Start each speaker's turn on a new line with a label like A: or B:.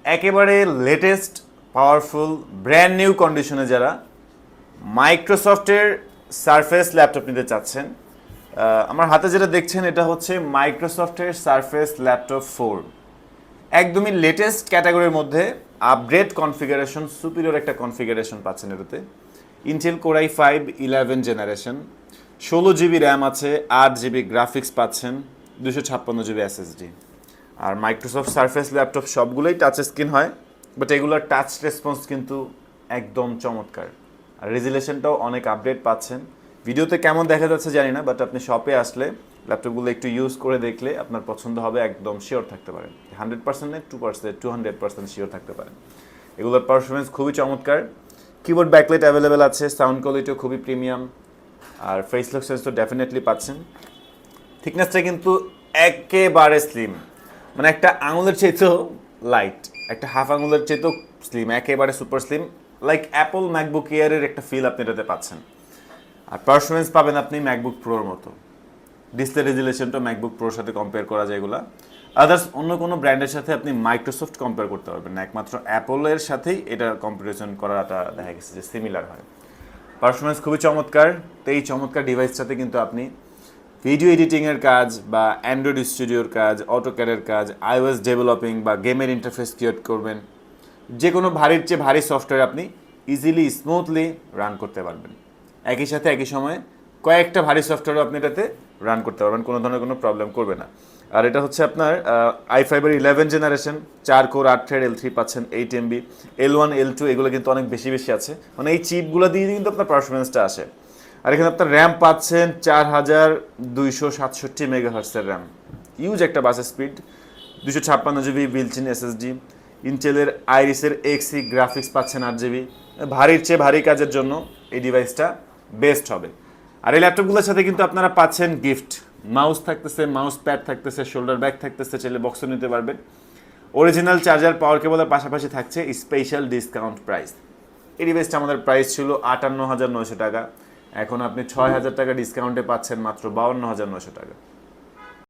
A: একেবারে latest powerful brand new কন্ডিশনে যারা মাইক্রোসফটের সারফেস ল্যাপটপ নিতে চাচ্ছেন, আমার হাতে যেটা দেখছেন এটা হচ্ছে মাইক্রোসফটের সারফেস ল্যাপটপ 4। একদমই লেটেস্ট ক্যাটাগরির মধ্যে আপগ্রেড কনফিগারেশন, সুপিরিয়র একটা কনফিগারেশন পাচ্ছেন এটাতে। Intel core i5 11 generation, 16 GB RAM আছে, 8 GB গ্রাফিক্স পাচ্ছেন, 256 GB SSD। আর মাইক্রোসফট সারফেস ল্যাপটপ সবগুলোই টাচ স্ক্রিন হয়, বাট এগুলোর টাচ রেসপন্স কিন্তু একদম চমৎকার। আর রেজুলেশনটাও অনেক আপডেট পাচ্ছেন। ভিডিওতে কেমন দেখা যাচ্ছে জানি না, বাট আপনি শপে আসলে ল্যাপটপগুলো একটু ইউজ করে দেখলে আপনার পছন্দ হবে, একদম শিওর থাকতে পারেন। 100% নেই, 200% শিওর থাকতে পারেন। এগুলোর পারফরমেন্স খুবই চমৎকার। কিবোর্ড ব্যাকলাইট অ্যাভেলেবেল আছে, সাউন্ড কোয়ালিটিও খুবই প্রিমিয়াম, আর ফেস লক সেন্সর ডেফিনেটলি পাচ্ছেন। থিকনেসটা কিন্তু একেবারে স্লিম, মানে একটা আঙুলের চাইতেও লাইট, একটা হাফ আঙুলের চাইতেও স্লিম, একেবারে super slim, like Apple MacBook এয়ারের একটা ফিল আপনি এটাতে পাচ্ছেন। আর পারফরমেন্স পাবেন আপনি ম্যাকবুক প্রোর মতো। ডিসপ্লে রেজুলেশনটা ম্যাকবুক প্রোর সাথে কম্পেয়ার করা যায় এগুলা। আদার্স অন্য কোনো ব্র্যান্ডের সাথে আপনি মাইক্রোসফট কম্পেয়ার করতে পারবেন না, একমাত্র অ্যাপলের সাথেই এটা কম্পারিজন করাটা দেখা গেছে যে সিমিলার হয়। পারফরমেন্স খুবই চমৎকার। তো এই চমৎকার ডিভাইসটাতে কিন্তু আপনি ভিডিও এডিটিংয়ের কাজ বা অ্যান্ড্রয়েড স্টুডিওর কাজ, অটোক্যাডের কাজ, iOS ডেভেলপিং বা গেমের ইন্টারফেস ক্রিয়েট করবেন, যে কোনো ভারীর চেয়ে ভারী সফটওয়্যার আপনি ইজিলি স্মুথলি রান করতে পারবেন। একই সাথে একই সময়ে কয়েকটা ভারী সফটওয়্যারও আপনি এটাতে রান করতে পারবেন, কোনো ধরনের কোনো প্রবলেম করবে না। আর এটা হচ্ছে আপনার i5 generation, 4 core 8 thread L3 পাচ্ছেন, 8 MB, L1 L2 এগুলো কিন্তু অনেক বেশি বেশি আছে, মানে এই চিপগুলো দিয়ে কিন্তু আপনার পারফরমেন্সটা আসে। আর এখানে আপনার র্যাম পাচ্ছেন 4267 র্যাম, ইউজ একটা বাসের স্পিড, 256 GB বিল্ট-ইন SSD, ইন্টেলের আইরিসের Xe গ্রাফিক্স পাচ্ছেন 8 GB। ভারীর চেয়ে ভারী কাজের জন্য এই ডিভাইসটা বেস্ট হবে। আর এই ল্যাপটপগুলোর সাথে কিন্তু আপনারা পাচ্ছেন গিফট, মাউস থাকতেছে, মাউস প্যাড থাকতেছে, শোল্ডার ব্যাগ থাকতেছে, চাইলে বক্সও নিতে পারবেন। অরিজিনাল চার্জার, পাওয়ার কেবলের পাশাপাশি থাকছে স্পেশাল ডিসকাউন্ট প্রাইস। এই ডিভাইসটা আমাদের প্রাইস ছিল 58,900 টাকা, এখন আপনি 6,000 টাকা ডিসকাউন্টে পাচ্ছেন মাত্র 52,900 টাকা।